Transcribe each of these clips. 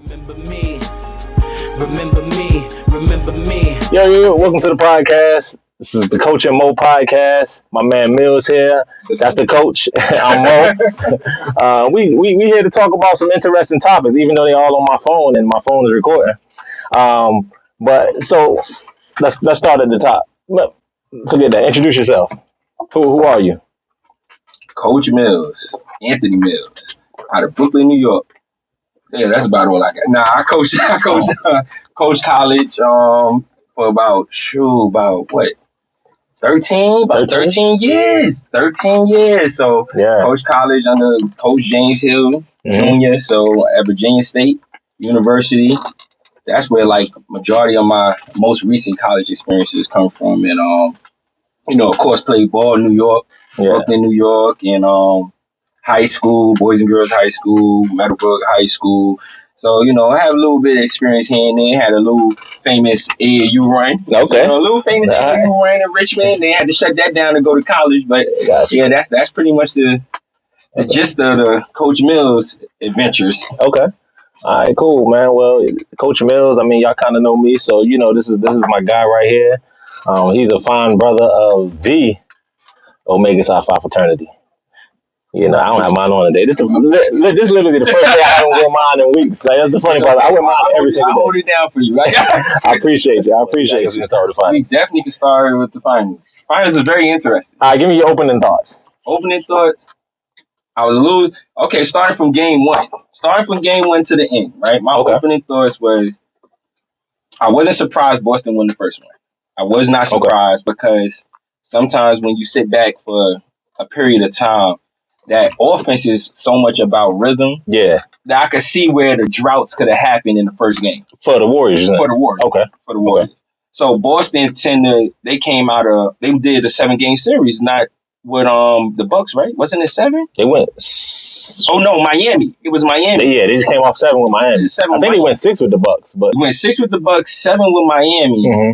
Remember me. Remember me. Remember me. Yo, welcome to the podcast. This is the Coach and Mo podcast. My man Millz here. That's the coach. I'm Mo. We here to talk about some interesting topics, even though they're all on my phone and my phone is recording. But so let's start at the top. But forget that. Introduce yourself. Who are you? Coach Millz, Anthony Millz, out of Brooklyn, New York. Yeah, that's about all I got. Nah, I coach college for about 13 years. 13 years. So Yeah. coach college under Coach James Hill Jr. So at Virginia State University. That's where like majority of my most recent college experiences come from. And of course played ball in New York, Brooklyn, New York, and high school, Boys and Girls High School, Meadowbrook High School. So, I have a little bit of experience here and there. Had a little famous AAU run. Okay. A little famous AAU run in Richmond. They had to shut that down to go to college. But yeah, that's pretty much the gist of the Coach Millz adventures. Okay. All right, cool, man. Well, Coach Millz, I mean, y'all kind of know me, so this is my guy right here. He's a fine brother of the Omega Psi Phi fraternity. I don't have mine on today. This is literally the first day I haven't worn mine in weeks. Like, that's the funny part. I wear mine every single day. I hold it down for you. I appreciate you. We can start with the We finals. definitely can start with the finals. Finals are very interesting. All right, give me your opening thoughts. Opening thoughts. I was a little starting from game one. Starting from game one to the end, right? My opening thoughts was I wasn't surprised Boston won the first one. I was not surprised because sometimes when you sit back for a period of time, that offense is so much about rhythm. Yeah. That I could see where the droughts could have happened in the first game. For the Warriors, isn't it? For the Warriors. Okay. For the Warriors. Okay. So Boston they did a 7-game series, not with the Bucks, right? Wasn't it 7? They went. Oh no, Miami. It was Miami. They just came off 7 with Miami. I think they went 6 with the Bucks, but they went 6 with the Bucks, 7 with Miami. Mm-hmm.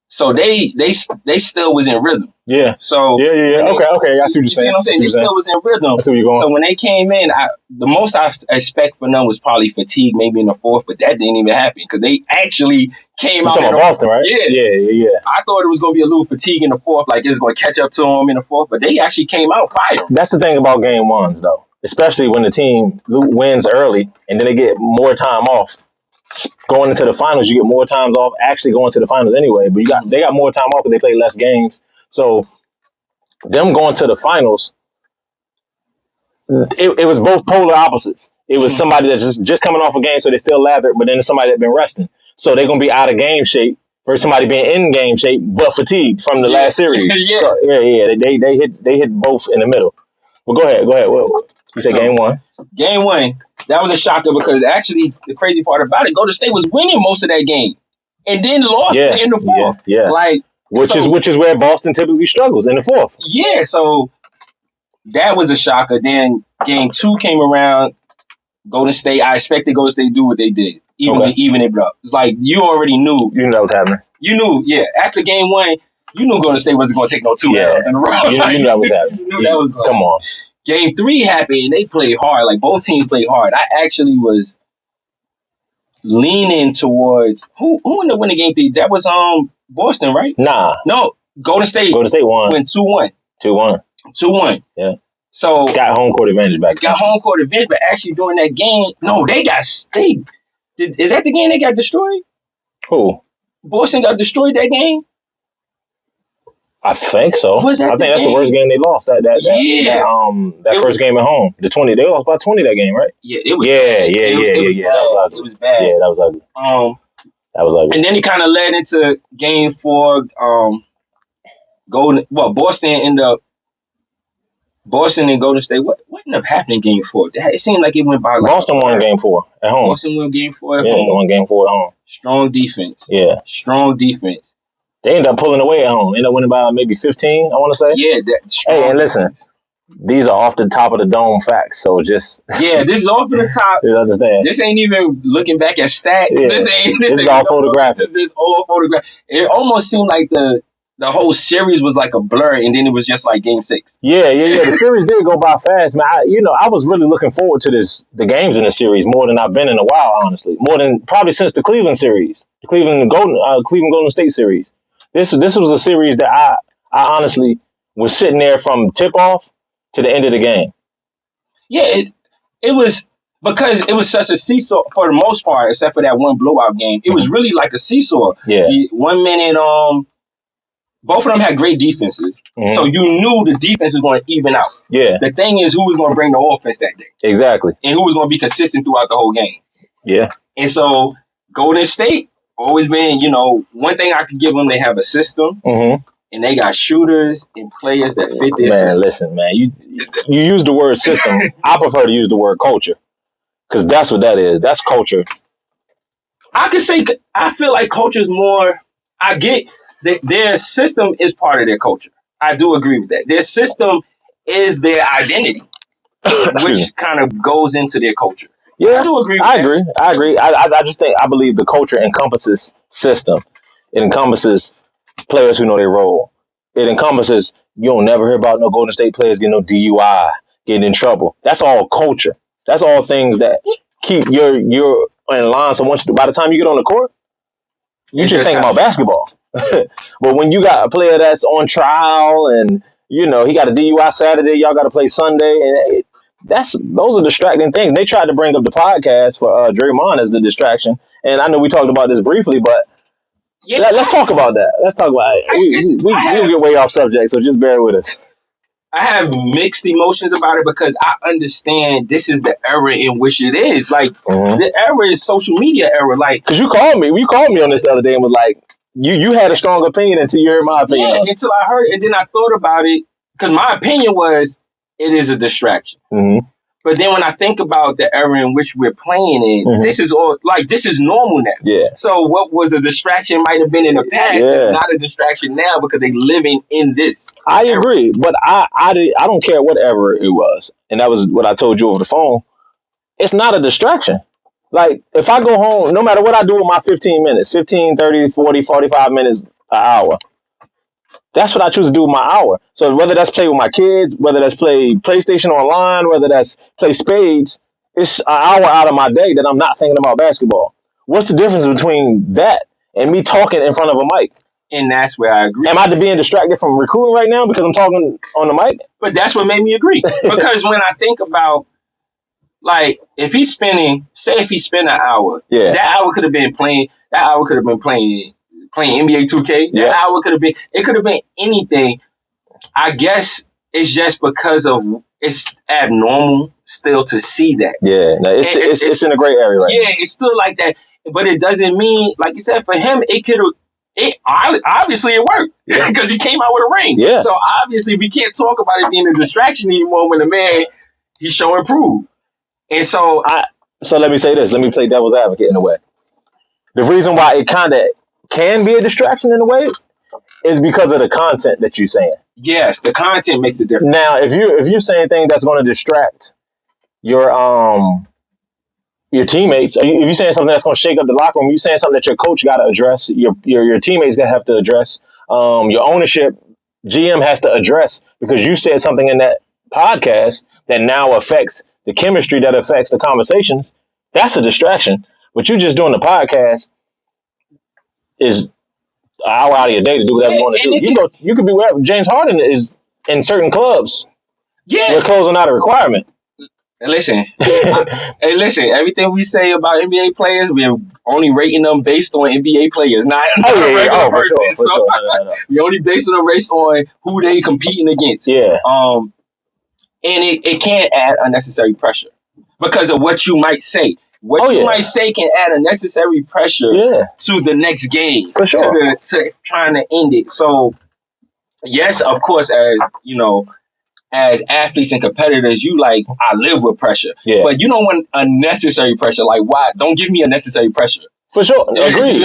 So they still was in rhythm. Yeah. So yeah. Okay. I see what you're saying. You see what I'm saying? They still was in rhythm. I see where you're going. So when they came in, the most I expect for them was probably fatigue, maybe in the fourth, but that didn't even happen because they actually came out. You're talking about Boston, right? Yeah. I thought it was going to be a little fatigue in the fourth, like it was going to catch up to them in the fourth, but they actually came out firing. That's the thing about game ones, though, especially when the team wins early and then they get more time off. Going into the finals, you get more times off. Actually, going to the finals anyway, but they got more time off because they play less games. So them going to the finals, it was both polar opposites. It was somebody that's just coming off a game, so they still lathered, but then there's somebody that's been resting, so they're gonna be out of game shape versus somebody being in game shape but fatigued from the last series. So, they hit both in the middle. Well, go ahead. What you said? Game one. Game one. That was a shocker because actually the crazy part about it, Golden State was winning most of that game and then lost in the fourth. Yeah. Which is where Boston typically struggles in the fourth. Yeah, so that was a shocker. Then game 2 came around. Golden State, I expected Golden State to do what they did. Even it up. It's like you already knew. You knew that was happening. You knew, after game 1, you knew Golden State wasn't going to take no 2 rounds in a row. You knew that was happening. You knew that was going. Come on. Game 3 happened and they played hard. Like both teams played hard. I actually was leaning towards who ended up winning game 3? That was Boston, right? Nah. No, Golden State won. Went 2-1. 2-1. Yeah. So got home court advantage back. Got home court advantage, but actually during that game, no, is that the game they got destroyed? Who? Boston got destroyed that game? I think so. Was that I think that's the worst game they lost. That first game at home. The 20. They lost by 20 that game, right? Yeah, it was. It was bad. Yeah, that was ugly. That was ugly. And then it kind of led into game 4. Boston and Golden State. What ended up happening in game 4? It seemed like it went by. Boston won game 4 at home. Boston won game 4 at home. Yeah, they won game 4 at home. Strong defense. Yeah. Strong defense. They ended up pulling away at home. Ended up winning by maybe 15, I want to say. Yeah. Hey, and listen, these are off the top of the dome facts, so just... Yeah, this is off of the top. You understand. This ain't even looking back at stats. Yeah. This is all photographic. This is all photographic. It almost seemed like the the whole series was like a blur, and then it was just like Game 6. Yeah. The series did go by fast, man. I was really looking forward to the games in the series more than I've been in a while, honestly. More than probably since the Cleveland series, the Cleveland Golden State series. This was a series that I honestly was sitting there from tip off to the end of the game. Yeah, it was because it was such a seesaw for the most part, except for that one blowout game. It was really like a seesaw. Yeah. 1 minute, both of them had great defenses, so you knew the defense was going to even out. Yeah. The thing is, who was going to bring the offense that day? Exactly. And who was going to be consistent throughout the whole game? Yeah. And so Golden State always been, one thing I could give them, they have a system, and they got shooters and players that fit their system. Man, listen, man, you use the word system. I prefer to use the word culture because that's what that is. That's culture. I feel like culture is more. I get that their system is part of their culture. I do agree with that. Their system is their identity, which kind of goes into their culture. So Yeah, I do agree with that. I agree. I just think, I believe the culture encompasses system. It encompasses players who know their role. It encompasses, you don't never hear about no Golden State players getting no DUI, getting in trouble. That's all culture. That's all things that keep your in line. So by the time you get on the court, you just think about basketball. But when you got a player that's on trial and, he got a DUI Saturday, y'all got to play Sunday, and those are distracting things. They tried to bring up the podcast for Draymond as the distraction, and I know we talked about this briefly, but let's talk about that. Let's talk about it. We'll get way off subject, so just bear with us. I have mixed emotions about it because I understand this is the era in which it is. Like, the era is social media era. Like, because you called me on this the other day and was like, you had a strong opinion until you heard my opinion. Yeah, until I heard it, and then I thought about it because my opinion was it is a distraction. But then when I think about the era in which we're playing in, this is normal now. Yeah. So what was a distraction might have been in the past is not a distraction now because they living in this. I agree, but I don't care whatever it was, and that was what I told you over the phone. It's not a distraction. Like, if I go home, no matter what I do with my 15 minutes, 15, 30, 40, 45 minutes, an hour, that's what I choose to do with my hour. So whether that's play with my kids, whether that's play PlayStation online, whether that's play spades, it's an hour out of my day that I'm not thinking about basketball. What's the difference between that and me talking in front of a mic? And that's where I agree. Am I being distracted from recruiting right now because I'm talking on the mic? But that's what made me agree. Because when I think about, like, if he's spent an hour, that hour could have been playing NBA 2K. That hour could have been anything. I guess it's just because of it's abnormal still to see that. Yeah, no, it's in a gray area right now. It's still like that. But it doesn't mean, like you said, for him, obviously it worked because he came out with a ring. Yeah. So obviously we can't talk about it being a distraction anymore when the man, he's showing proof. And so let me say this. Let me play devil's advocate in a way. The reason why it kind of can be a distraction in a way is because of the content that you're saying. Yes, the content makes a difference. Now, if you're saying things that's going to distract your teammates, if you're saying something that's going to shake up the locker room, you're saying something that your coach got to address, your teammates gonna have to address, your ownership, GM has to address because you said something in that podcast that now affects the chemistry, that affects the conversations. That's a distraction. But you just doing the podcast is an hour out of your day to do whatever you want to do. You could be wherever. James Harden is in certain clubs. Yeah. Where clothes are not a requirement. Listen, everything we say about NBA players, we're only rating them based on NBA players, not a regular person. No. We only basing them based on who they competing against. Yeah. And it can add unnecessary pressure because of what you might say. What you might say can add unnecessary pressure to the next game. For sure. To trying to end it. So, yes, of course, as athletes and competitors, I live with pressure. Yeah. But you don't want unnecessary pressure. Like, why? Don't give me unnecessary pressure. For sure. Agreed.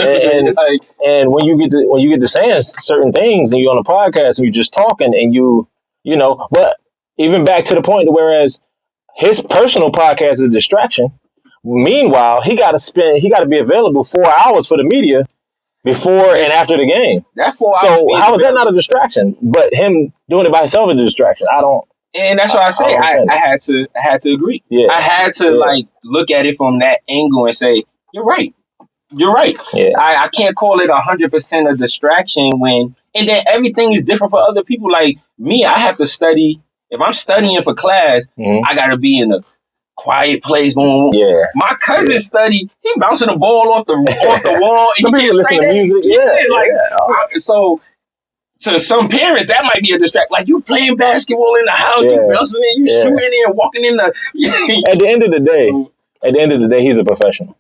and when you get to saying certain things and you're on a podcast and you're just talking and but even back to the point whereas his personal podcast is a distraction. Meanwhile, he got to be available 4 hours for the media before and after the game. That 4 hours. So how is that not a distraction? But him doing it by himself is a distraction. I don't. And that's why I say I had to agree. Yeah. I had to like look at it from that angle and say, you're right. You're right. Yeah. I can't call it 100% a distraction when, and then everything is different for other people. Like me, I have to study. If I'm studying for class, I got to be in a quiet place going. Yeah. My cousin study, he bouncing the ball off the wall. And Some people listen to music. So to some parents, that might be a distraction. Like you playing basketball in the house, you bouncing in, you shooting in, walking in the. At the end of the day, he's a professional.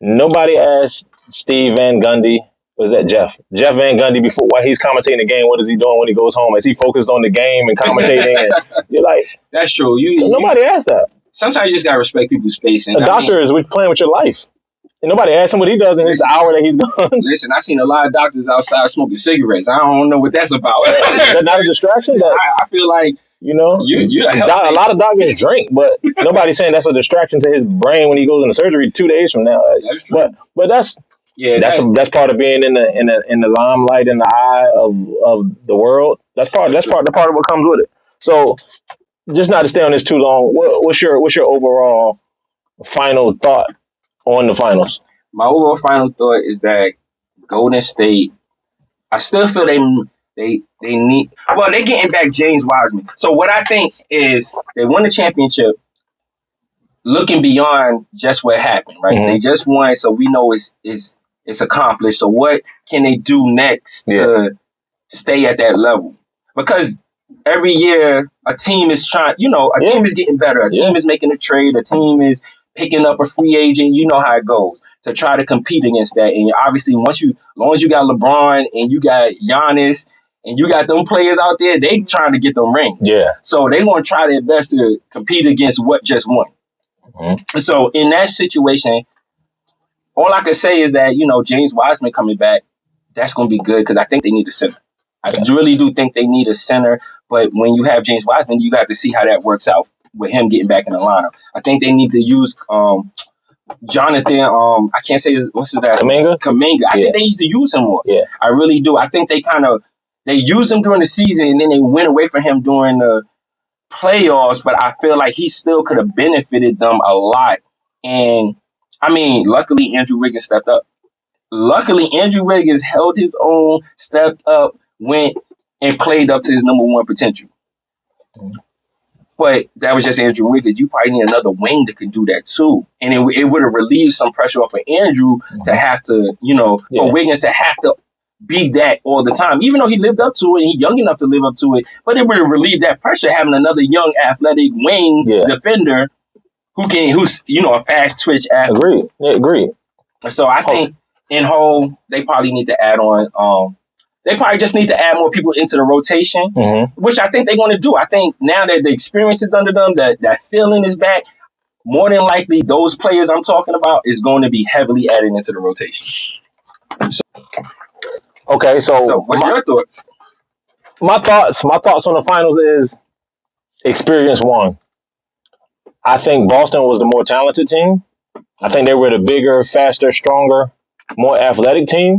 Nobody asked Steve Van Gundy. Was that Jeff Van Gundy before while he's commentating the game? What is he doing when he goes home? Is he focused on the game and commentating? And you're like, that's true. Nobody asked that. Sometimes you just gotta respect people's space. And a doctor is playing with your life. And nobody asked him what he does in this hour that he's gone. Listen, I've seen a lot of doctors outside smoking cigarettes. I don't know what that's about. That's not a distraction. I feel like a lot of doctors drink, but nobody's saying that's a distraction to his brain when he goes into surgery 2 days from now. That's true. But that's part of being in the limelight, in the eye of the world. That's part of what comes with it. So just not to stay on this too long. What's your overall final thought on the finals? My overall final thought is that Golden State, I still feel they need. Well, they're getting back James Wiseman. So what I think is they won the championship, looking beyond just what happened. Right? They just won, so we know it's accomplished. So what can they do next to stay at that level? Because every year a team is trying. Team is getting better. A team is making a trade. A team is picking up a free agent. You know how it goes to try to compete against that. And obviously, as long as you got LeBron and you got Giannis and you got them players out there, they trying to get them rings. Yeah. So they want to try their best to compete against what just won. So in that situation, all I can say is that, James Wiseman coming back, that's going to be good because I think they need a center. I really do think they need a center. But when you have James Wiseman, you got to see how that works out with him getting back in the lineup. I think they need to use Jonathan. I can't say what's his name. Kuminga. I think they need to use him more. Yeah. I really do. I think they used him during the season and then they went away from him during the playoffs. But I feel like he still could have benefited them a lot. And I mean, luckily Andrew Wiggins stepped up. Luckily Andrew Wiggins held his own, stepped up, went and played up to his number one potential. But that was just Andrew Wiggins. You probably need another wing that could do that too. And it would have relieved some pressure off of Andrew to have to, for Wiggins to have to be that all the time. Even though he lived up to it and he's young enough to live up to it, but it would have relieved that pressure having another young athletic wing defender who's a fast twitch athlete. Agreed. So I think in whole, they probably need to add on they probably just need to add more people into the rotation, which I think they're going to do. I think now that the experience is under them, that feeling is back, more than likely those players I'm talking about is going to be heavily added into the rotation. Okay, so what's your thoughts? My thoughts on the finals is experience won. I think Boston was the more talented team. I think they were the bigger, faster, stronger, more athletic team.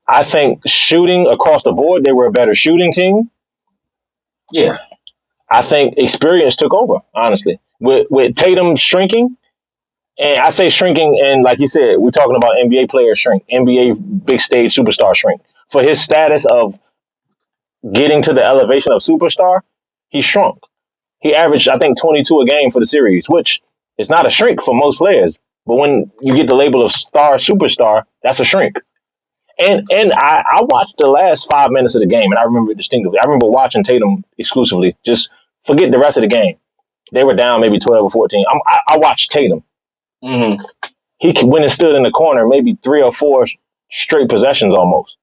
I think shooting across the board, they were a better shooting team. Yeah. I think experience took over, honestly. With Tatum shrinking, and I say shrinking, and like you said, we're talking about NBA players shrink, NBA big stage superstar shrink. For his status of getting to the elevation of superstar, he shrunk. He averaged, I think, 22 a game for the series, which is not a shrink for most players. But when you get the label of superstar, that's a shrink. And I watched the last 5 minutes of the game, and I remember it distinctively. I remember watching Tatum exclusively. Just forget the rest of the game. They were down maybe 12 or 14. I watched Tatum. Mm-hmm. He went and stood in the corner maybe 3 or 4 straight possessions almost,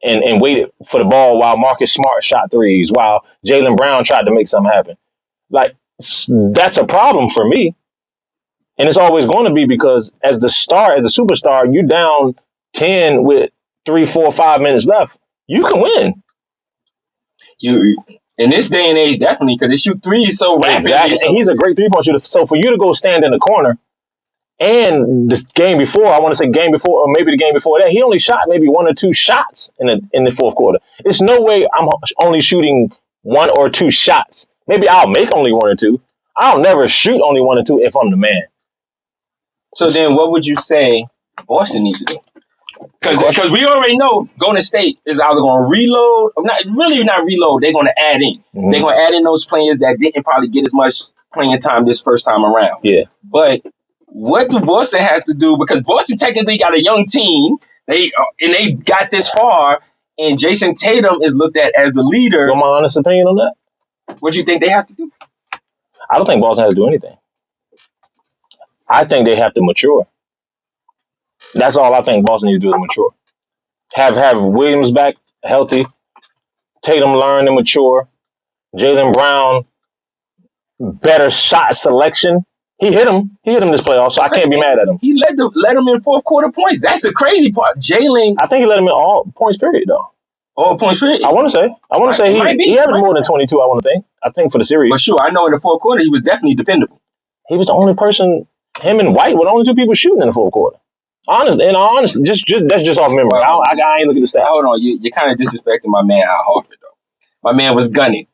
and waited for the ball while Marcus Smart shot threes, while Jaylen Brown tried to make something happen. Like, that's a problem for me. And it's always going to be because as the superstar, you're down 10 with 3, 4, 5 minutes left. You can win. You in this day and age, definitely, because they shoot threes so rapidly. Exactly. And he's a great 3-point shooter. So for you to go stand in the corner And this game before, I want to say game before, or maybe the game before that, he only shot maybe 1 or 2 shots in the fourth quarter. There's no way I'm only shooting 1 or 2 shots. Maybe I'll make only 1 or 2. I'll never shoot only 1 or 2 if I'm the man. So then what would you say Boston needs to do? Because we already know Golden State is either going to reload, or not reload, they're going to add in. Mm-hmm. They're going to add in those players that didn't probably get as much playing time this first time around. Yeah. But what do Boston have to do? Because Boston technically got a young team, they got this far, and Jason Tatum is looked at as the leader. You want my honest opinion on that? What do you think they have to do? I don't think Boston has to do anything. I think they have to mature. That's all I think Boston needs to do is mature. Have Williams back healthy. Tatum learn and mature. Jaylen Brown, better shot selection. He hit him this playoff, so I can't be mad at him. He led him in fourth quarter points. That's the crazy part. Jaylen, I think he led him in all points period though. All points period. I want to say he averaged more than 22. I think for the series. But sure, I know in the fourth quarter he was definitely dependable. He was the only person. Him and White were the only 2 people shooting in the fourth quarter. Honest, just that's just off memory. I ain't looking at the stats. Hold on, you're kind of disrespecting my man Al Horford though. My man was gunning.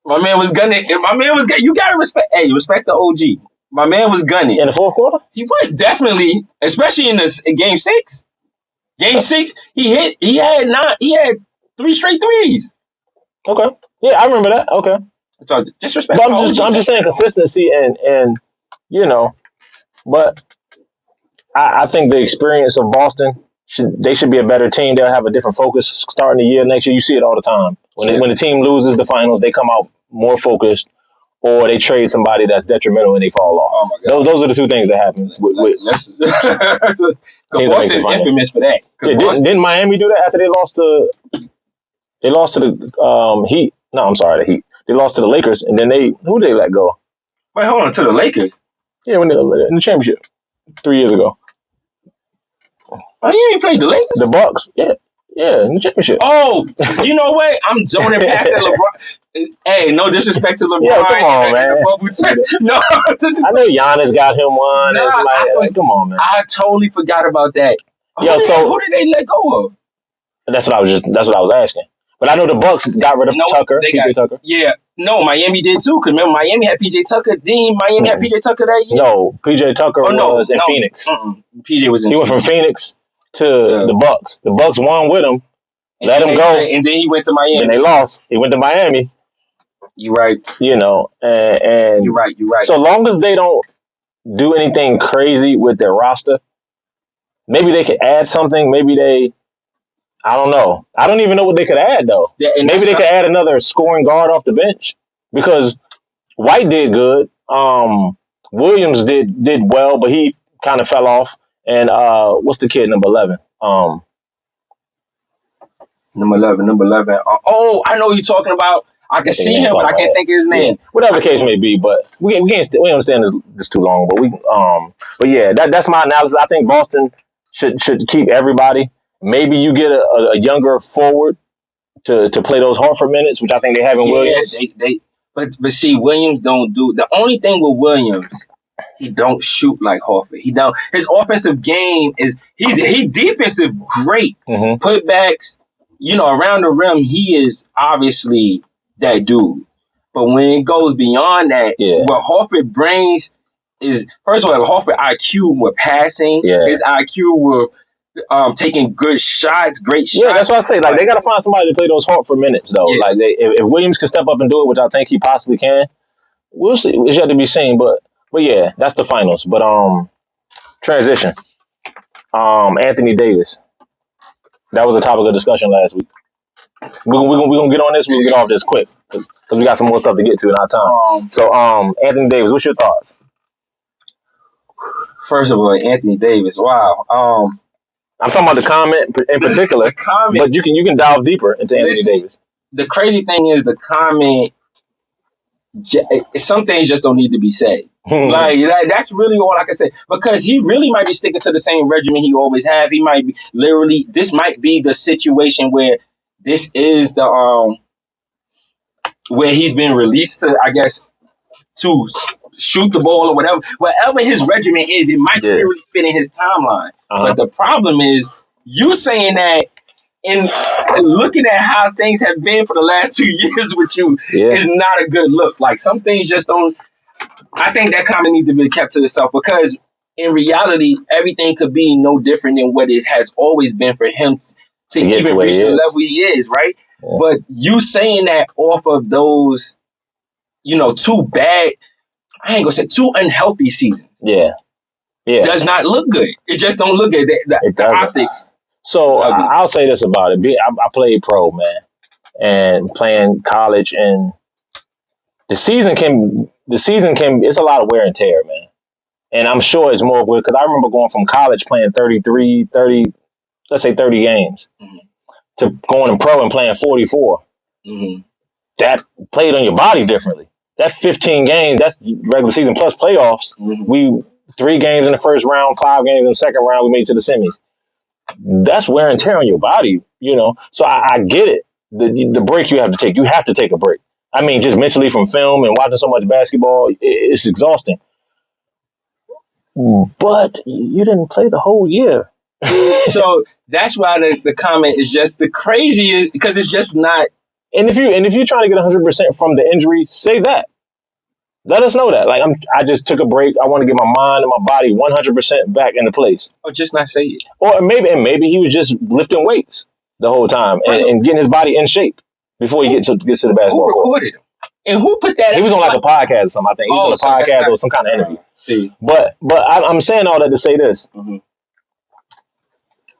You gotta respect. Hey, respect the OG. My man was gunning in the fourth quarter. He was definitely, especially in game 6. Game 6, he had 3 straight threes. Okay, yeah, I remember that. Okay, so just respect. But I'm just saying consistency and but I think the experience of Boston they should be a better team. They'll have a different focus starting the year. Next year, you see it all the time. When the team loses the finals, they come out more focused, or they trade somebody that's detrimental and they fall off. Oh my God. Those are the 2 things that happen. Boston's infamous for that. Yeah, didn't Miami do that after they lost to the Heat? No, I'm sorry, the Heat. They lost to the Lakers, and then who did they let go? Wait, hold on, to the Lakers? Yeah, when they in the championship 3 years ago. Oh, you ain't played the Lakers? The Bucks, yeah, in the championship. Oh, you know what? I'm zoning past that LeBron. Hey, no disrespect to LeBron. Yeah, come on, man. No, I know Giannis got him one. Come on, man. I totally forgot about that. Who did they let go of? That's what I was asking. But I know the Bucks got rid of Tucker, PJ Tucker. Yeah. No, Miami did too. Because remember, Miami had PJ Tucker. Miami had PJ Tucker that year? No, PJ Tucker was in Phoenix. PJ was in He went from Phoenix to the Bucks. The Bucks won with him. Let him go. And then he went to Miami. And they lost. He went to Miami. You're right. And you're right. So long as they don't do anything crazy with their roster, maybe they could add something. Maybe I don't know. I don't even know what they could add, though. Yeah, maybe they could add another scoring guard off the bench because White did good. Williams did well, but he kind of fell off. And what's the kid, number 11? Number 11. Oh, I know who you're talking about. I can see him, but I can't think of his name. Yeah. Whatever the case may be, but we understand this too long. But yeah, that's my analysis. I think Boston should keep everybody. Maybe you get a younger forward to play those Horford minutes, which I think they have in Williams. But see, Williams don't do the only thing with Williams. He don't shoot like Horford. He don't. His offensive game is he defensive great. Mm-hmm. Putbacks, around the rim, he is obviously that dude. But when it goes beyond that, what Horford brings is, first of all, Horford IQ with passing, his IQ with taking good shots, great shots. Yeah, that's what I say. Like, they got to find somebody to play those Horford minutes, though. Yeah. Like, if Williams can step up and do it, which I think he possibly can, we'll see. It's yet to be seen. But yeah, that's the finals. But transition. Anthony Davis. That was a topic of discussion last week. We're gonna get on this. We'll get off this quick because we got some more stuff to get to in our time. So, Anthony Davis, what's your thoughts? First of all, Anthony Davis. Wow. I'm talking about the comment in particular. But you can dive deeper into Anthony Davis. The crazy thing is the comment. Some things just don't need to be said. Like that's really all I can say, because he really might be sticking to the same regimen he always have. He might be this might be the situation where this is the where he's been released to, I guess, to shoot the ball or whatever his regimen is, it might really fit in his timeline. But the problem is you saying that and looking at how things have been for the last 2 years with you is not a good look. Like some things just don't. I think that comment needs to be kept to itself because in reality, everything could be no different than what it has always been for him to even reach the level he is, right? Yeah. But you saying that off of those, two bad, I ain't gonna say 2 unhealthy seasons. Yeah. Does not look good. It just don't look good. The optics. So I'll say this about it. I played pro, man, and playing college, and the season can, it's a lot of wear and tear, man. And I'm sure it's more weird because I remember going from college playing 30, let's say 30 games to going in pro and playing 44. That played on your body differently. That 15 games, that's regular season plus playoffs. We 3 games in the first round, 5 games in the second round, we made it to the semis. That's wear and tear on your body, So I get it. The break you have to take. You have to take a break. I mean, just mentally from film and watching so much basketball, it's exhausting. But you didn't play the whole year. So that's why the comment is just the craziest because it's just not. And if you're trying to get 100% from the injury, say that. Let us know that. Like I just took a break. I want to get my mind and my body 100% back into place. Or just not say it. Or maybe he was just lifting weights the whole time and getting his body in shape before he gets to the basketball court. Who recorded him? And who put that? He was on like a podcast or something. I think he was on a podcast or some kind of interview. See, but I'm saying all that to say this.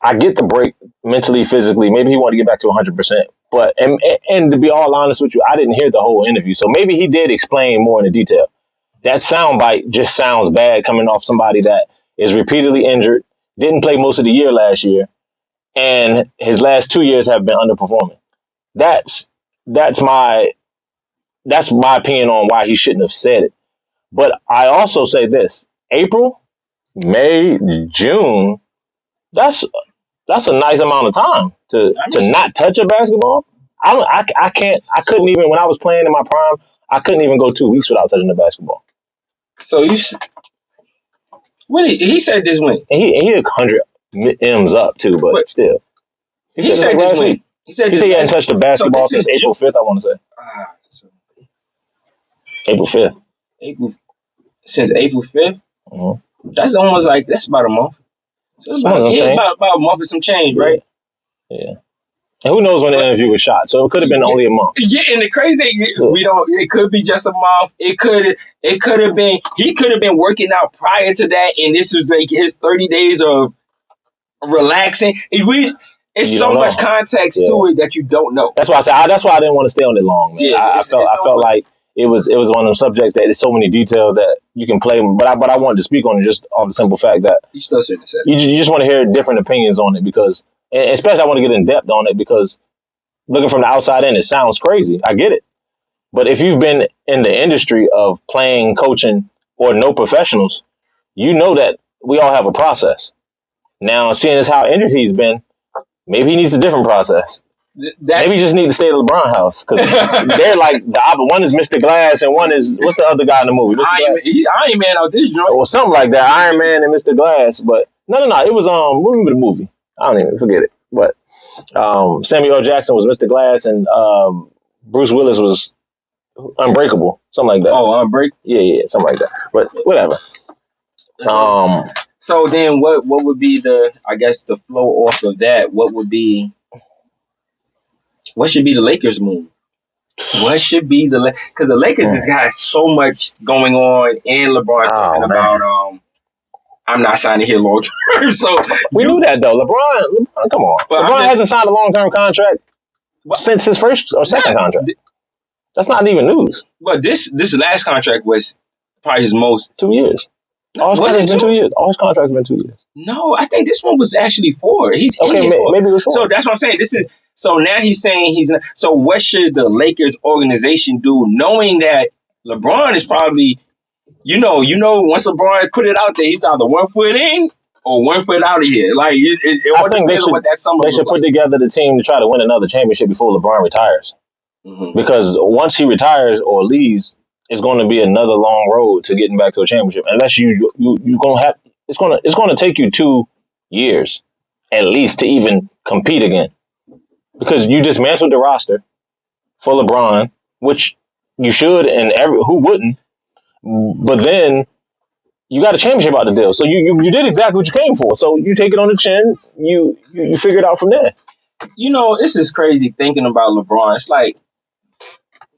I get the break mentally, physically. Maybe he wanted to get back to 100%. But and to be all honest with you, I didn't hear the whole interview. So maybe he did explain more in the detail. That soundbite just sounds bad coming off somebody that is repeatedly injured, didn't play most of the year last year, and his last 2 years have been underperforming. That's my opinion on why he shouldn't have said it. But I also say this: April, May, June. That's a nice amount of time to not touch a basketball. I couldn't even, when I was playing in my prime, I couldn't even go 2 weeks without touching the basketball. So he said this when? And he had 100 M's up too, but still. He said this when? He said he hadn't touched the basketball since April 5th, I want to say. April 5th. Since April 5th? That's almost like, that's about a month. So it's about a month and some change, right? Yeah. And who knows when the interview was shot? So it could have been only a month. Yeah, and the crazy thing, it could be just a month. It could have been, he could have been working out prior to that, and this was like his 30 days of relaxing. It's so much context to it that you don't know. That's why that's why I didn't want to stay on it long, man. I felt like it was one of those subjects that there's so many details that you can play, but I wanted to speak on it just off the simple fact that you still shouldn't have said it. You just want to hear different opinions on it because, and especially I want to get in depth on it because looking from the outside in, it sounds crazy. I get it. But if you've been in the industry of playing, coaching, or no professionals, you know that we all have a process. Now, seeing as how injured he's been, maybe he needs a different process. Maybe you just need to stay at LeBron house because they're like one is Mr. Glass and one is what's the other guy in the movie? Iron Man out this joint or something like that. Iron Man and Mr. Glass, but no. It was remember the movie? I don't even forget it. But Samuel L. Jackson was Mr. Glass and Bruce Willis was Unbreakable, something like that. Oh, Unbreakable. Yeah, something like that. But whatever. So then, what would be the flow off of that? What should be the Lakers' move? What should be because the Lakers has got so much going on, and LeBron's talking about I'm not signing here long term. So we knew that though. LeBron, come on. But LeBron hasn't signed a long term contract since his first or second contract. That's not even news. But this last contract was probably his most 2 years. All his contracts been 2 years. All his contracts been 2 years. No, I think this one was actually 4. Maybe it was 4. So that's what I'm saying. So now he's saying he's not. So what should the Lakers organization do, knowing that LeBron is probably, once LeBron put it out there, he's either 1 foot in or 1 foot out of here. Like I think they should put together the team to try to win another championship before LeBron retires. Because once he retires or leaves, it's going to be another long road to getting back to a championship. Unless you gonna have it's gonna take you 2 years at least to even compete again, because you dismantled the roster for LeBron, which you should, and who wouldn't. But then you got a championship out the deal, so you did exactly what you came for. So you take it on the chin. You figure it out from there. You know, this is crazy thinking about LeBron. It's like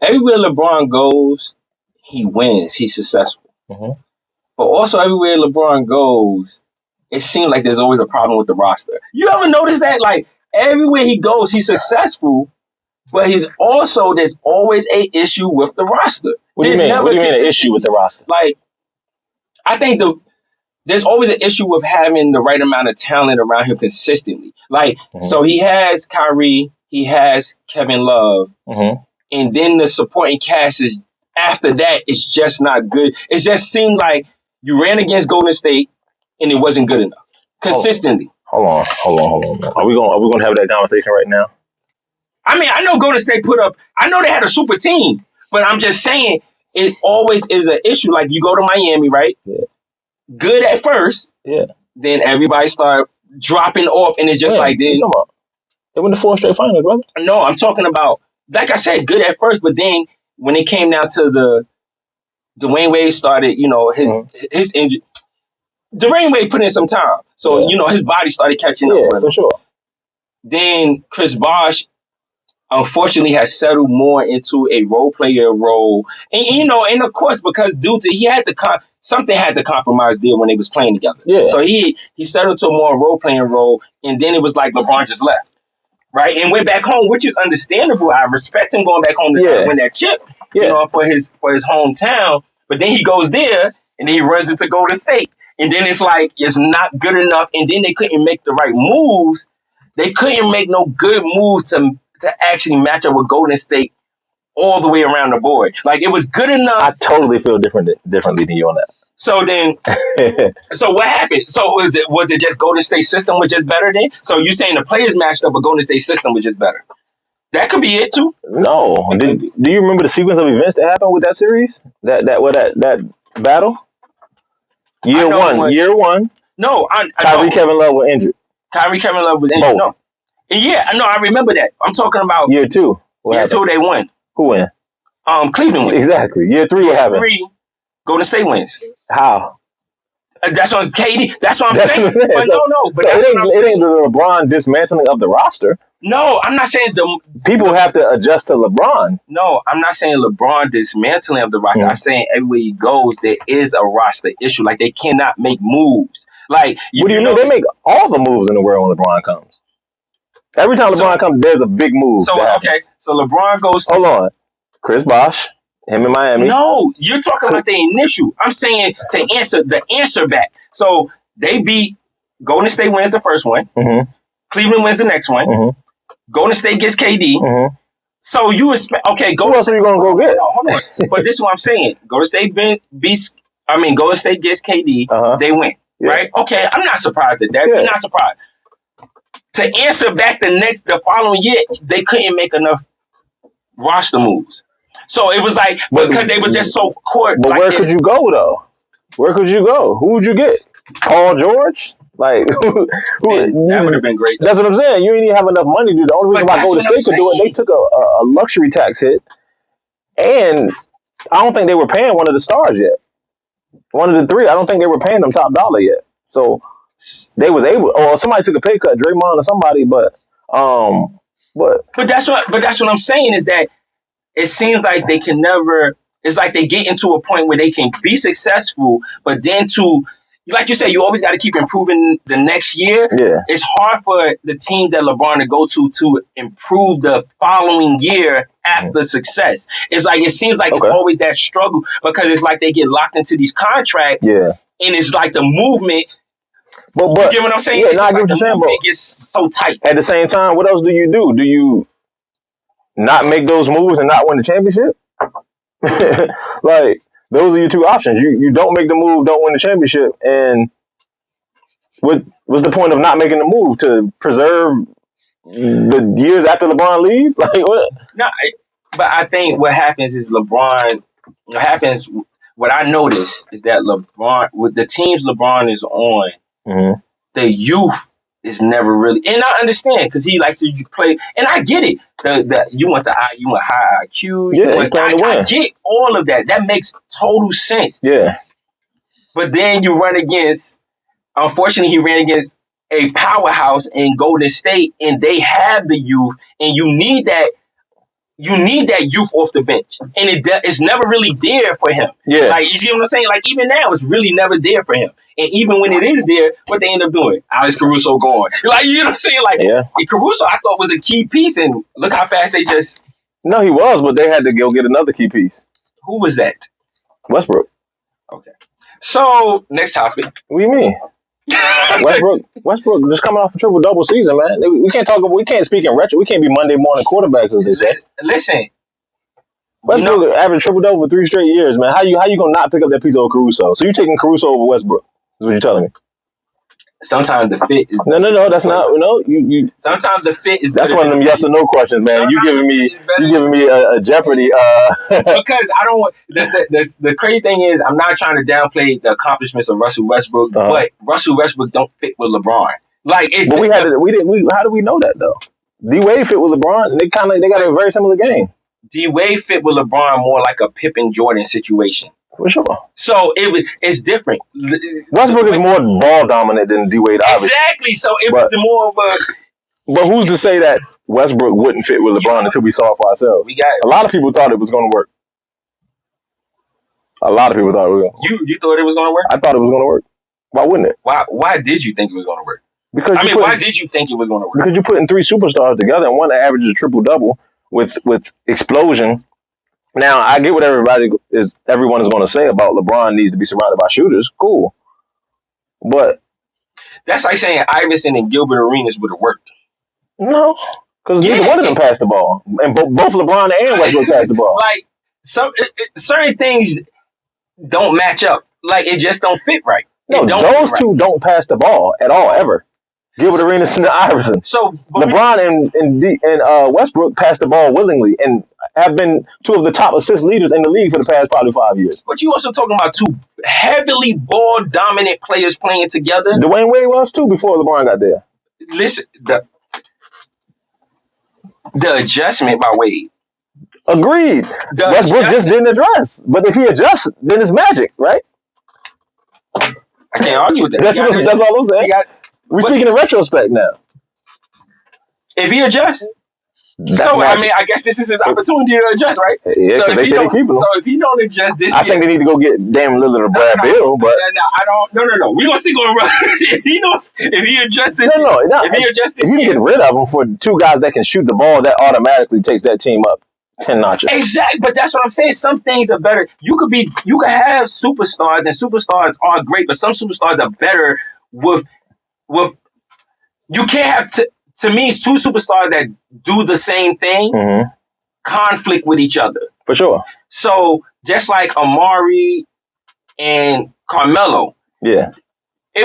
everywhere LeBron goes, he wins. He's successful. Mm-hmm. But also everywhere LeBron goes, it seems like there's always a problem with the roster. You ever notice that? Like everywhere he goes, he's successful, but there's always a issue with the roster. What do you mean? What do you mean an issue with the roster? Like, I think there's always an issue with having the right amount of talent around him consistently. Like, so he has Kyrie, he has Kevin Love, and then the supporting cast is after that. It's just not good. It just seemed like you ran against Golden State and it wasn't good enough consistently. Hold on. Are we gonna have that conversation right now? I mean, I know Golden State I know they had a super team, but I'm just saying it always is an issue. Like you go to Miami, right? Yeah. Good at first. Yeah. Then everybody start dropping off, and it's just like then. They went to 4 straight finals, brother. No, I'm talking about, like I said, good at first, but then when it came down to the Dwayne Wade started, his injury. Dwayne Wade put in some time, so his body started catching up. Yeah, for sure. Then Chris Bosh, unfortunately, has settled more into a role player role, and of course because something had to compromise there when they was playing together. Yeah. So he settled to a more role playing role, and then it was like LeBron just left, right, and went back home, which is understandable. I respect him going back home to win that chip, for his hometown. But then he goes there, and then he runs into Golden State, and then it's like it's not good enough, and then they couldn't make the right moves. They couldn't make no good moves to actually match up with Golden State all the way around the board. Like, it was good enough. I totally feel differently than you on that. So then, so what happened? So was it just Golden State system was just better then? So you saying the players matched up, but Golden State system was just better? That could be it too. No. Do you remember the sequence of events that happened with that series? That battle? Year one. No, Kyrie, Kevin Love were injured. Kyrie, Kevin Love was injured. Both. No. Yeah, no, I remember that. I'm talking about year 2. Year 2, they won. Who won? Cleveland won. Exactly. Year 3, what happened? 3, Golden State wins. How? That's on KD. That's what I'm saying. But But it ain't the LeBron dismantling of the roster. No, I'm not saying people have to adjust to LeBron. No, I'm not saying LeBron dismantling of the roster. I'm saying everywhere he goes, there is a roster issue. Like, they cannot make moves. Like, what do you mean? They make all the moves in the world when LeBron comes. Every time LeBron comes, there's a big move. So LeBron goes. Hold on, Chris Bosh, him in Miami. No, you're talking about the initial. I'm saying to answer the answer back. So they beat Golden State, wins the first one. Mm-hmm. Cleveland wins the next one. Mm-hmm. Golden State gets KD. Mm-hmm. So you expect who else are you gonna go get? Hold on. But this is what I'm saying. Golden State Golden State gets KD. They win. Yeah. Right? Okay, I'm not surprised at that. Yeah. I'm not surprised. To answer back the following year, they couldn't make enough roster moves. So it was like, because they was just so caught. But where could you go, though? Where could you go? Who would you get? Paul George? Like, that would have been great. That's what I'm saying. You didn't even have enough money to do. The only reason why Golden State could do it, they took a luxury tax hit. And I don't think they were paying one of the stars yet. One of the 3, I don't think they were paying them top dollar yet. So they was able, or somebody took a pay cut, Draymond or somebody, but that's what I'm saying is that it seems like they can never. It's like they get into a point where they can be successful, but then like you said, you always got to keep improving the next year. Yeah, it's hard for the teams that LeBron to go to improve the following year after success. It's like it seems like it's always that struggle because it's like they get locked into these contracts. Yeah, and it's like the movement. But you get what I'm saying? Yeah, I get what you're saying, but it gets so tight. At the same time, what else do you do? Do you not make those moves and not win the championship? Like, those are your 2 options. You don't make the move, don't win the championship, and what's the point of not making the move? To preserve the years after LeBron leaves? Like, what? No, but I think what happens is LeBron what happens, what I noticed is that LeBron, with the teams LeBron is on, the youth is never really, and I understand because he likes to play, and I get it. You want high IQ, I get all of that. That makes total sense. Yeah. But then you run against, unfortunately, he ran against a powerhouse in Golden State, and they have the youth, and you need that. You need that youth off the bench, and it's never really there for him. Yeah, like, you see what I'm saying? Like, even now, it's really never there for him. And even when it is there, what they end up doing? Alex Caruso going. Like, you know what I'm saying? Like, Caruso, I thought was a key piece, and look how fast they just. No, he was, but they had to go get another key piece. Who was that? Westbrook. Okay. So next topic. What do you mean? Westbrook just coming off a triple-double season, man. We can't speak in retro. We can't be Monday morning quarterbacks, as they say. Listen, Westbrook averaged triple-double for 3 straight years, man. How you gonna not pick up that piece over Caruso? So you taking Caruso over Westbrook? Is what you're telling me? Sometimes the fit is no. That's not you. Sometimes the fit is. That's one of them yes or no questions, man. You giving me a Jeopardy. Because I don't want the crazy thing is I'm not trying to downplay the accomplishments of Russell Westbrook, but Russell Westbrook don't fit with LeBron. Like, it's. But how do we know that though? D Wade fit with LeBron. They got a very similar game. D Wade fit with LeBron more like a Pippen Jordan situation. For sure. So it's different. Westbrook is more ball dominant than D Wade, obviously. Exactly. So it was more of a. But who's to say that Westbrook wouldn't fit with LeBron until we saw it for ourselves? A lot of people thought it was going to work. A lot of people thought it was going to work. You thought it was going to work? I thought it was going to work. Why wouldn't it? Why did you think it was going to work? Why did you think it was going to work? Because you're putting 3 superstars together, and one that averages a triple-double with explosion. Now, I get what everyone is going to say about LeBron needs to be surrounded by shooters. Cool. But that's like saying Iverson and Gilbert Arenas would have worked. No, because neither one of them passed the ball. And both LeBron and Westbrook passed the ball. Like, certain things don't match up. Like, it just don't fit right. No, those two don't pass the ball at all, ever. Gilbert Arenas and Iverson. So LeBron and Westbrook passed the ball willingly and have been 2 of the top assist leaders in the league for the past probably 5 years. But you also talking about 2 heavily ball dominant players playing together. Dwayne Wade was too before LeBron got there. Listen, the adjustment by Wade. Agreed. Westbrook just didn't adjust. But if he adjusts, then it's magic, right? I can't argue with that. That's all I'm saying. We're speaking in retrospect now. If he adjusts, I guess this is his opportunity to adjust, right? Yeah, because they say they keep him. So if he don't adjust this I think they need to go get Dame Lillard or Brad Beal, but I don't. No. We're gonna still go run. If he adjusts this, if he adjusts this, if you get rid of them for 2 guys that can shoot the ball, that automatically takes that team up 10 notches. Exactly, but that's what I'm saying. Some things are better. You could have superstars, and superstars are great, but some superstars are better with. You can't have to me, it's 2 superstars that do the same thing, conflict with each other. For sure. So just like Amari and Carmelo, it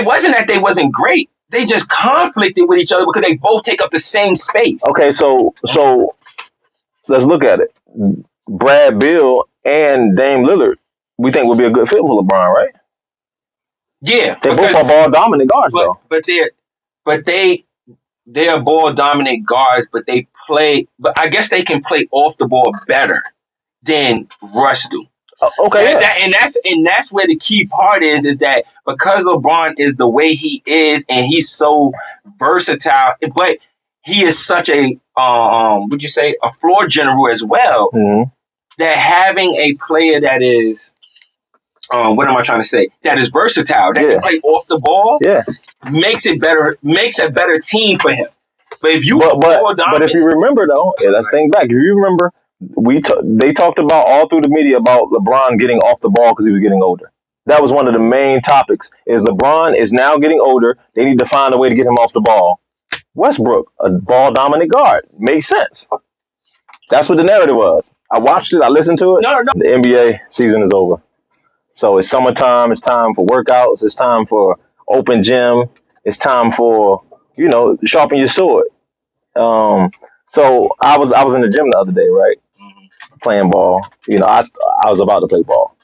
wasn't that they wasn't great. They just conflicted with each other because they both take up the same space. Okay, so let's look at it. Brad Beal and Dame Lillard, we think would be a good fit for LeBron, right? Yeah, they both are ball dominant guards, though. But they are ball dominant guards, but they play. But I guess they can play off the ball better than Russ do. Okay, and that's where the key part is that because LeBron is the way he is and he's so versatile, but he is such a would you say a floor general as well, that having a player that is what am I trying to say? That is versatile, that can play off the ball, makes a better team for him. But if you but if you remember though, let's think back. If you remember, they talked about all through the media about LeBron getting off the ball because he was getting older. That was one of the main topics. Is LeBron is now getting older. They need to find a way to get him off the ball. Westbrook, a ball dominant guard, makes sense. That's what the narrative was. I watched it. I listened to it. No. The NBA season is over. So it's summertime. It's time for workouts. It's time for open gym. It's time for, sharpen your sword. So I was in the gym the other day, right? playing ball. I was about to play ball.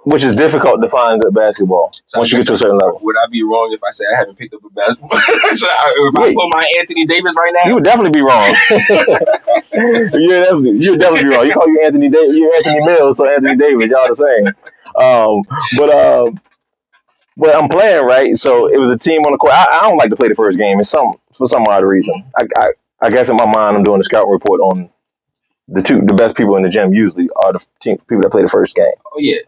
Which is difficult to find good basketball once you get to a certain level. Would I be wrong if I said I haven't picked up a basketball? If I put my Anthony Davis right now, you would definitely be wrong. You would definitely be wrong. You call you Anthony Davis, you're Anthony Millz, so Anthony Davis, y'all the same. But I'm playing, right? So it was a team on the court. I don't like to play the first game. It's for some odd reason. I guess in my mind I'm doing a scouting report on the best people in the gym. Usually are the people that play the first game. Oh yeah.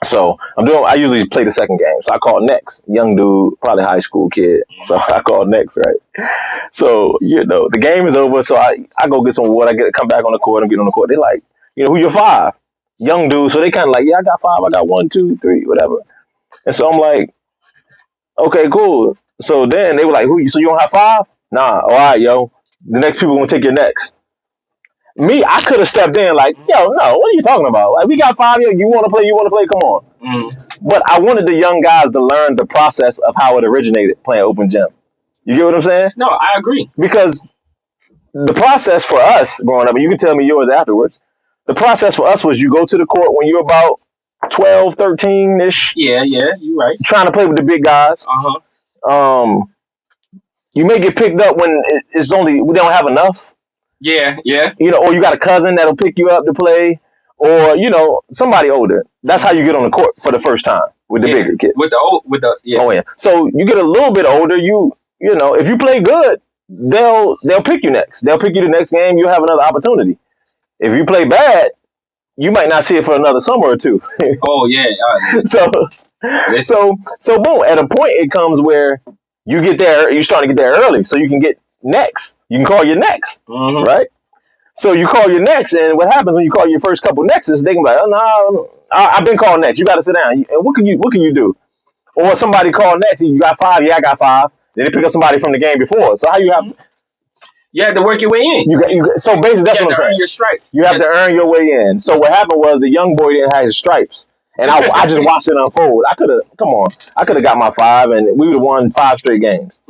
So I usually play the second game. So I call next. Young dude, probably high school kid. So I call next, right? So, the game is over. So I go get some water. Come back on the court and get on the court. They like, who your five? Young dude. So they kind of like, yeah, I got five. I got 1, 2, 3, whatever. And so I'm like, okay, cool. So then they were like, so you don't have five? Nah. All right, yo. The next people going to take your next. Me, I could have stepped in like, yo, no, what are you talking about? Like, we got 5 years. You want to play, come on. But I wanted the young guys to learn the process of how it originated playing open gym. You get what I'm saying? No, I agree. Because the process for us growing up, and you can tell me yours afterwards, the process for us was you go to the court when you're about 12, 13-ish. Yeah, you're right. Trying to play with the big guys. You may get picked up when we don't have enough. Yeah. Or you got a cousin that'll pick you up to play, or somebody older. That's how you get on the court for the first time with the bigger kids. Yeah. Oh yeah. So you get a little bit older. If you play good, they'll pick you next. They'll pick you the next game. You'll have another opportunity. If you play bad, you might not see it for another summer or two. Oh yeah. So boom. At a point, it comes where you get there. You're starting to get there early, so you can get next. You can call your next, right? So you call your next, and what happens when you call your first couple nexts? They can be like, "Oh no, I've been called next. You got to sit down." And what can you do? Or somebody called next, you got 5. Yeah, I got 5. Then they pick up somebody from the game before. So how you have? You have to work your way in. So basically, that's what I'm saying. Earn your stripes. You have to earn your way in. So what happened was the young boy didn't have his stripes, and I just watched it unfold. I could have got my 5, and we would have won 5 straight games.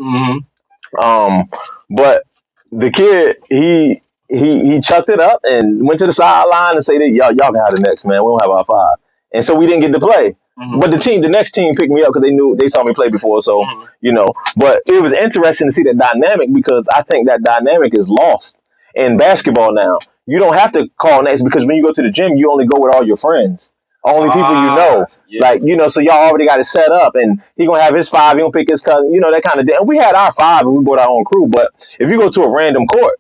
But the kid, he chucked it up and went to the sideline and said, y'all can have the next, man. We don't have our 5. And so we didn't get to play. But the next team picked me up because they saw me play before. So, but it was interesting to see that dynamic, because I think that dynamic is lost in basketball now. You don't have to call next, because when you go to the gym, you only go with all your friends. Only people you know. Yeah. Like, so y'all already got it set up, and he going to have his 5, he going to pick his cousin, that kind of thing. And we had our 5 and we brought our own crew. But if you go to a random court,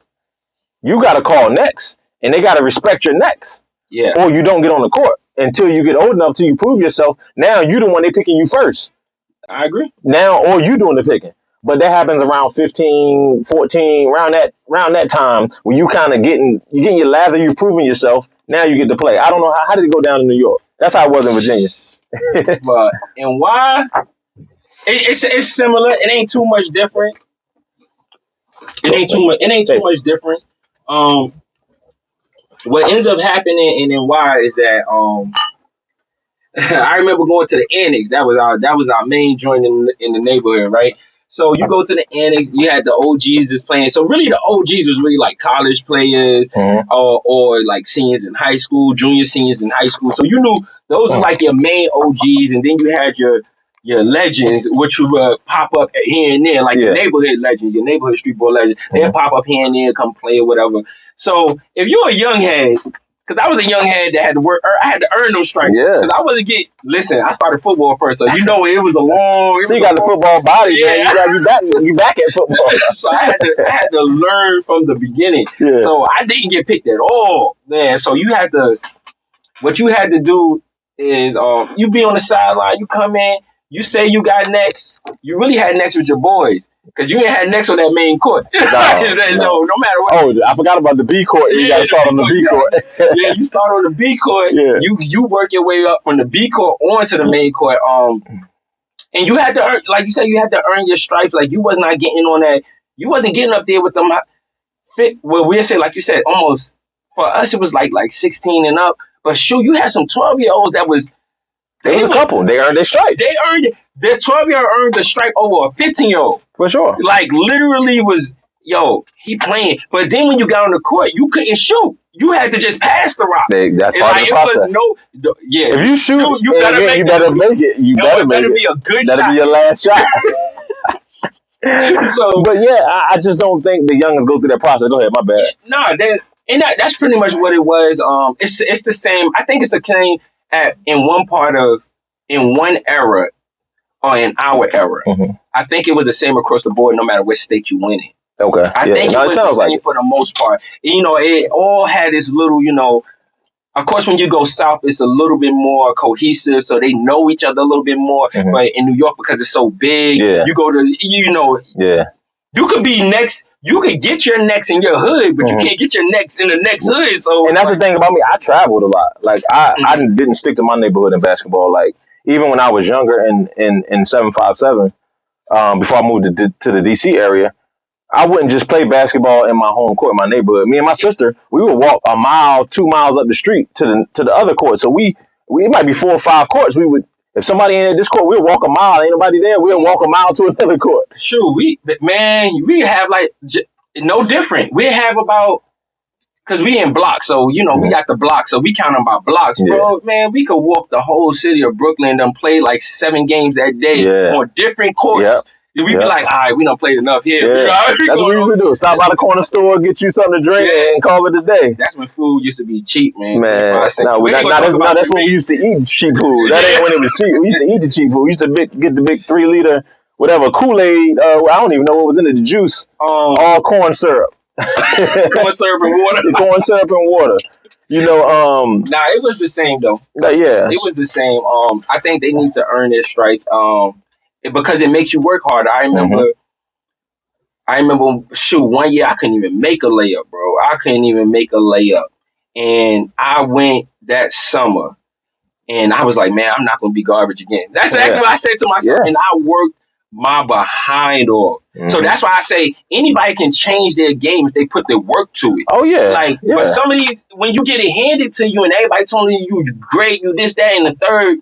you got to call next, and they got to respect your next. Yeah. Or you don't get on the court until you get old enough till you prove yourself. Now you the one they picking you first. I agree. Now, or you doing the picking. But that happens around 15, 14, around that time when you kind of getting your lather, you proving yourself. Now you get to play. I don't know how did it go down in New York? That's how it was in Virginia. But and why? It's similar. It ain't too much different. It ain't too much different. What ends up happening and then why is that I remember going to the annex. That was our main joint in the neighborhood, right? So you go to the annex, you had the OGs that's playing. So really the OGs was really like college players or like seniors in high school, junior seniors in high school. So you knew those are like your main OGs, and then you had your legends, which would pop up here and there, like your neighborhood legend, your neighborhood street ball legend. They'll pop up here and there, come play or whatever. So if you're a young head, because I was a young head that had to work, I had to earn those stripes. Yeah. Because I wasn't listen, I started football first, so it was a long. So you got the football body, man. You back at football. So I had to learn from the beginning. Yeah. So I didn't get picked at all, man. So what you had to do is you be on the sideline, you come in, you say you got next. You really had next with your boys. Because you ain't had next on that main court. So no matter what. Oh, I forgot about the B court. You got to start on the B court. Yeah, you start on the B court. Yeah. You work your way up from the B court onto the main court. And you had to earn, like you said, you had to earn your stripes. Like you was not getting on that. You wasn't getting up there with them fit. Well, we'll say, like you said, almost, for us, it was like 16 and up. But shoot, you had some 12-year-olds that was. There was a couple. They earned their stripes. They earned it. Their 12-year-old earned the stripe over a 15-year-old. For sure. Like literally was yo, he playing. But then when you got on the court, you couldn't shoot. You had to just pass the rock. That's part of the process. If you shoot, you better make it. You better make it. Be a good shot. That'll be your last shot. So, but yeah, I just don't think the youngins go through that process. Go ahead, my bad. That's pretty much what it was. It's the same. I think it's the same in one era or in our era. Mm-hmm. I think it was the same across the board, no matter what state you went in. Okay. I think it was the same for the most part. It all had this little, of course, when you go south, it's a little bit more cohesive, so they know each other a little bit more. Mm-hmm. But in New York, because it's so big, you go to, you could be next. You could get your next in your hood, but you can't get your next in the next hood. So, and that's the thing about me. I traveled a lot. Like I didn't stick to my neighborhood in basketball. Like even when I was younger in 757, before I moved to the DC area. I wouldn't just play basketball in my home court, in my neighborhood. Me and my sister, we would walk 2 miles up the street to the other court. So we it might be 4 or 5 courts. We would, if somebody ain't at this court, we'd walk a mile. Ain't nobody there. We'd walk a mile to another court. Sure, we have like no different. We have about, because we in blocks, so we got the blocks, so we count them by blocks, bro. Man, we could walk the whole city of Brooklyn and play like 7 games that day on different courts. Yep. We'd be like, all right, we done played enough here. Yeah. That's what we used to do. Stop by the corner store, get you something to drink, and call it a day. That's when food used to be cheap, man. That's when we used to eat cheap food. That ain't when it was cheap. We used to eat the cheap food. We used to get the big 3-liter, whatever, Kool-Aid. I don't even know what was in it, the juice. All corn syrup. Corn syrup and water. Corn syrup and water. It was the same, though. Yeah. It was the same. I think they need to earn their stripes. Because it makes you work harder. I remember, one year I couldn't even make a layup, bro. I couldn't even make a layup. And I went that summer, and I was like, man, I'm not going to be garbage again. That's exactly what I said to myself. Yeah. And I worked my behind off. Mm-hmm. So that's why I say anybody can change their game if they put their work to it. Oh, yeah. But some of these, when you get it handed to you and everybody telling you great, you this, that, and the third,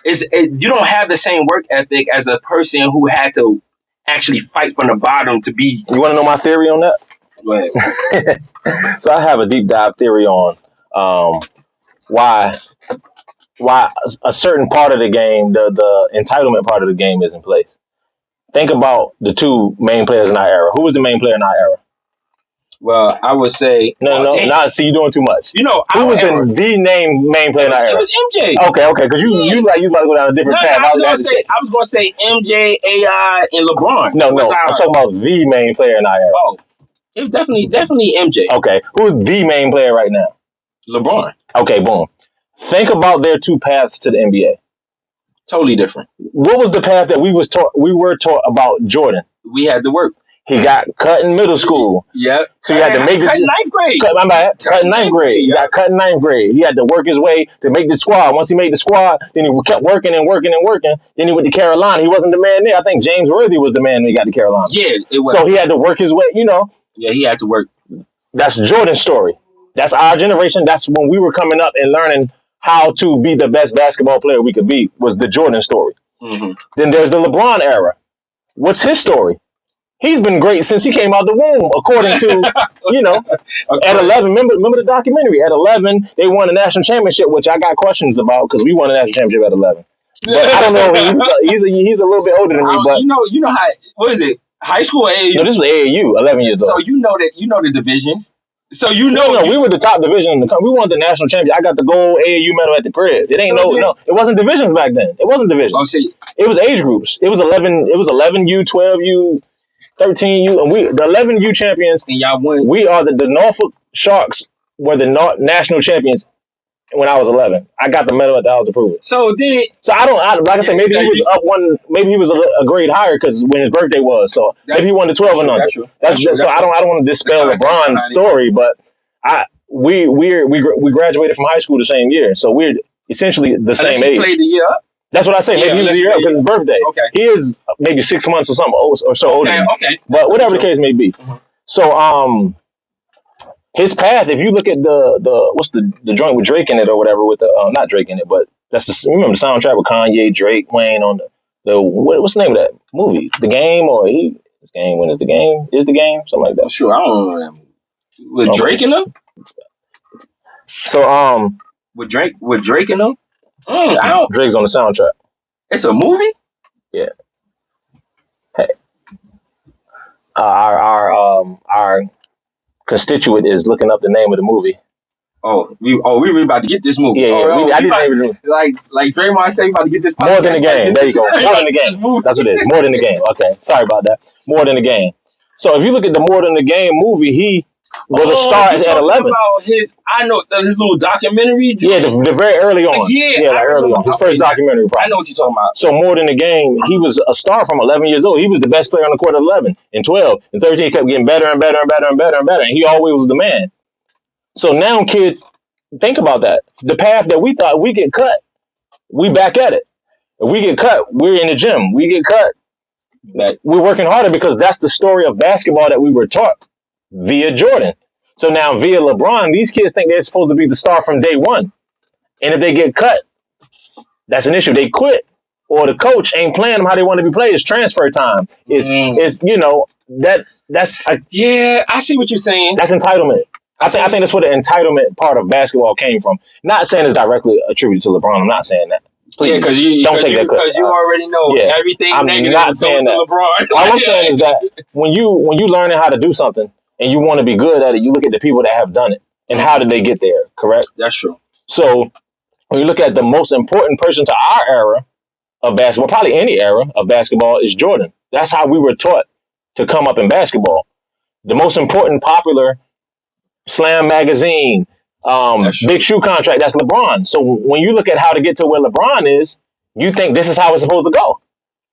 you don't have the same work ethic as a person who had to actually fight from the bottom to be. You want to know my theory on that? Go ahead. So I have a deep dive theory on why a certain part of the game, the entitlement part of the game, is in place. Think about the 2 main players in our era. Who was the main player in our era? Well, I would say see, you're doing too much. Who was the main player in our era? It was MJ. Okay, because you about to go down a different path. I was gonna say MJ, AI, and LeBron. No, I'm talking about the main player in our era. Oh, it was definitely MJ. Okay, who's the main player right now? LeBron. Okay, boom. Think about their 2 paths to the NBA. Totally different. What was the path that we were taught about Jordan? We had to work. He got cut in middle school. Yeah. So he had to make cut in 9th grade. Cut in 9th grade. He got cut in 9th grade. He had to work his way to make the squad. Once he made the squad, then he kept working and working and working. Then he went to Carolina. He wasn't the man there. I think James Worthy was the man when he got to Carolina. Yeah, it was. So he had to work his way, Yeah, he had to work. That's Jordan's story. That's our generation. That's when we were coming up and learning how to be the best basketball player we could be, was the Jordan story. Mm-hmm. Then there's the LeBron era. What's his story? He's been great since he came out the womb, according to, at 11. Remember the documentary? At 11, they won a national championship, which I got questions about because we won a national championship at 11. But I don't know. He's a little bit older than me. But you know how, what is it? High school or AAU? No, this was AAU, 11 years old. So you know the divisions. So we were the top division in the country. We won the national championship. I got the gold AAU medal at the crib. It ain't it wasn't divisions back then. It wasn't divisions. Oh, see. It was age groups. It was 11. It was 11U, 12U. 13U, and the 11U champions. And y'all won. We are the Norfolk Sharks were the national champions when I was 11. I got the medal at the house to prove it. So I don't like I said, maybe he was up one. Maybe he was a grade higher because when his birthday was. So maybe he won the 12 and under. That's just so. I don't want to dispel LeBron's story, but we graduated from high school the same year, so we're essentially the same age. Played the year up. That's what I say. Maybe he was a year up because his birthday. Okay. He is maybe 6 months or something or so older. Okay. But whatever the case may be. Mm-hmm. So his path, if you look at the what's the joint with Drake in it or whatever with the not Drake in it, but that's remember the soundtrack with Kanye, Drake, Wayne on the what's the name of that movie? The Game, or This game, when is the game? Is the game? Something like that. Sure, I don't know that movie. With Drake in them? So With Drake in them? I don't. Drake's on the soundtrack. It's a movie? Yeah. Hey. Our constituent is looking up the name of the movie. We really about to get this movie. Yeah, I didn't even like Draymond said, we about to get this. More than the game. There you go. More than the game. That's what it is. More than the game. Okay, sorry about that. More than the game. So if you look at the More Than the Game movie, he was a star at 11. About his little documentary. Yeah, the very early on. Like early on. His first documentary. Probably. I know what you're talking about. So More Than the Game, he was a star from 11 years old. He was the best player on the court at 11 and 12 and 13. He kept getting better and better and better and better and better. And he always was the man. So now kids, think about that. The path that we thought we get cut, we back at it. If we get cut, we're in the gym. We get cut, we're working harder because that's the story of basketball that we were taught via Jordan. So now via LeBron, these kids think they're supposed to be the star from day one. And if they get cut, that's an issue. They quit. Or the coach ain't playing them how they want to be played. It's transfer time. It's yeah, I see what you're saying. That's entitlement. I think that's where the entitlement part of basketball came from. Not saying it's directly attributed to LeBron. I'm not saying that. Please, because you already know everything I'm negative not saying that. LeBron. All I'm saying is that when you learning how to do something and you want to be good at it, you look at the people that have done it and how did they get there. Correct? That's true. So when you look at the most important person to our era of basketball, probably any era of basketball, is Jordan. That's how we were taught to come up in basketball. The most important, popular Slam magazine, big shoe contract, that's LeBron. So when you look at how to get to where LeBron is, you think this is how it's supposed to go.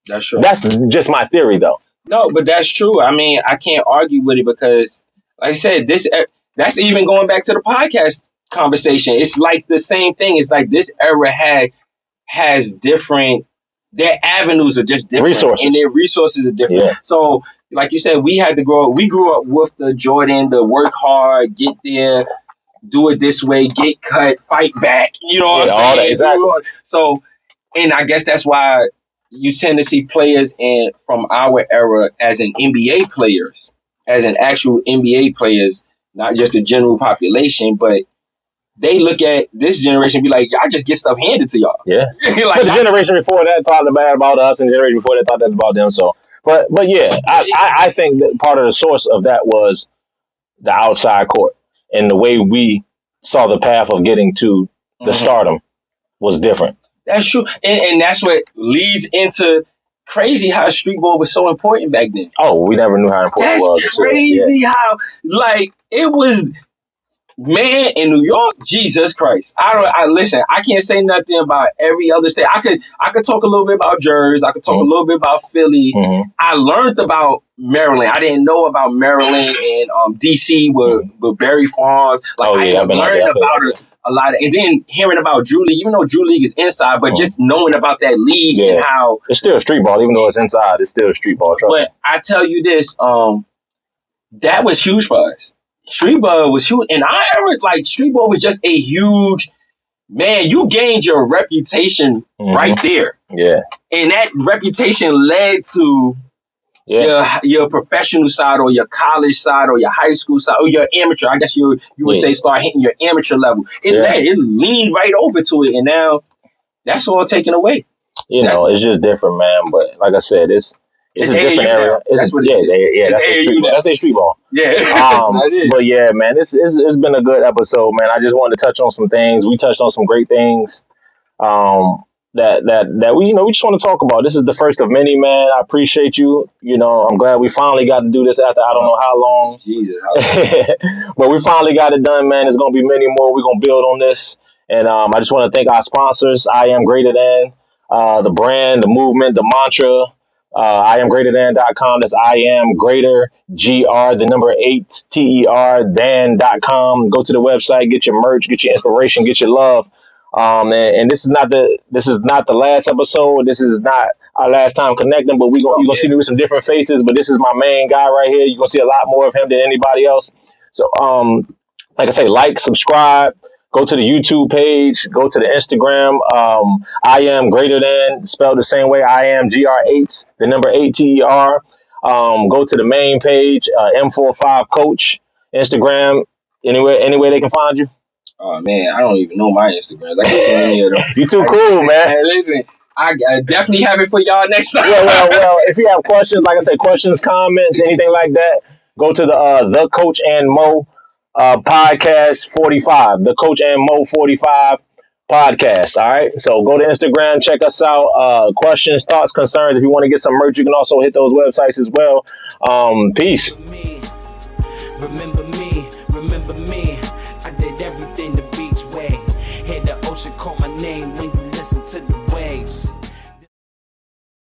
That's true. That's just my theory, though. No, but that's true. I mean, I can't argue with it because, like I said, that's even going back to the podcast conversation. It's like the same thing. It's like this era has different. Their avenues are just different, and their resources are different. Yeah. So, like you said, we had to grow up. We grew up with the Jordan, the work hard, get there, do it this way, get cut, fight back. You know what I'm saying? That, exactly. So, and I guess that's why you tend to see players from our era as an NBA players, as an actual NBA players, not just the general population, but they look at this generation and be like, y'all just get stuff handed to y'all. Yeah. Like, but the generation before that thought bad about us, and the generation before that thought that about them. So, but yeah, I think that part of the source of that was the outside court and the way we saw the path of getting to the stardom was different. That's true. And that's what leads into crazy how street ball was so important back then. Oh, we never knew how important it was. That's crazy how, like, it was... Man, in New York, Jesus Christ! Listen. I can't say nothing about every other state. I could talk a little bit about Jersey. I could talk a little bit about Philly. I learned about Maryland. I didn't know about Maryland and DC with Berry Farms. Like I learned about a lot, and then hearing about Drew League, even though Drew League is inside, but just knowing about that league and how it's still street ball, even though it's inside, it's still street ball. But I tell you this, that was huge for us. Street ball was huge. And I ever, like, street ball was just a huge, man, you gained your reputation right there. Yeah. And that reputation led to your professional side or your college side or your high school side or your amateur. I guess you would say start hitting your amateur level. It leaned right over to it. And now that's all taken away. It's just different, man. But like I said, it's a different area. That's what it is. That's a street ball. That's a street ball. Yeah. But yeah, man, it's been a good episode, man. I just wanted to touch on some things. We touched on some great things. That we just want to talk about. This is the first of many, man. I appreciate you. I'm glad we finally got to do this after I don't know how long. Jesus. But we finally got it done, man. There's gonna be many more. We're gonna build on this. And I just want to thank our sponsors, I Am Greater Than, the brand, the movement, the mantra. IamGreaterThan.com. That's I am greater, GR, the number 8, TER, than.com. Go to the website, get your merch, get your inspiration, get your love. And this is not the last episode. This is not our last time connecting, but you're gonna see me with some different faces. But this is my main guy right here. You're gonna see a lot more of him than anybody else. So, like I say, like, subscribe. Go to the YouTube page. Go to the Instagram. I Am Greater Than, spelled the same way. I am GR8, the number 8 TER. Go to the main page, M45 Coach, Instagram, anywhere they can find you. Oh man, I don't even know my Instagrams. I can't see any of them. You too cool, man. Hey, listen, I definitely have it for y'all next time. Well, if you have questions, like I said, questions, comments, anything like that, go to the Coach and Mo podcast 45, the Coach and Mo 45 podcast. All right, so go to Instagram, check us out. Questions, thoughts, concerns. If you want to get some merch, you can also hit those websites as well. Peace. Remember me. I did everything the beach way. Hear the ocean call my name when you listen to the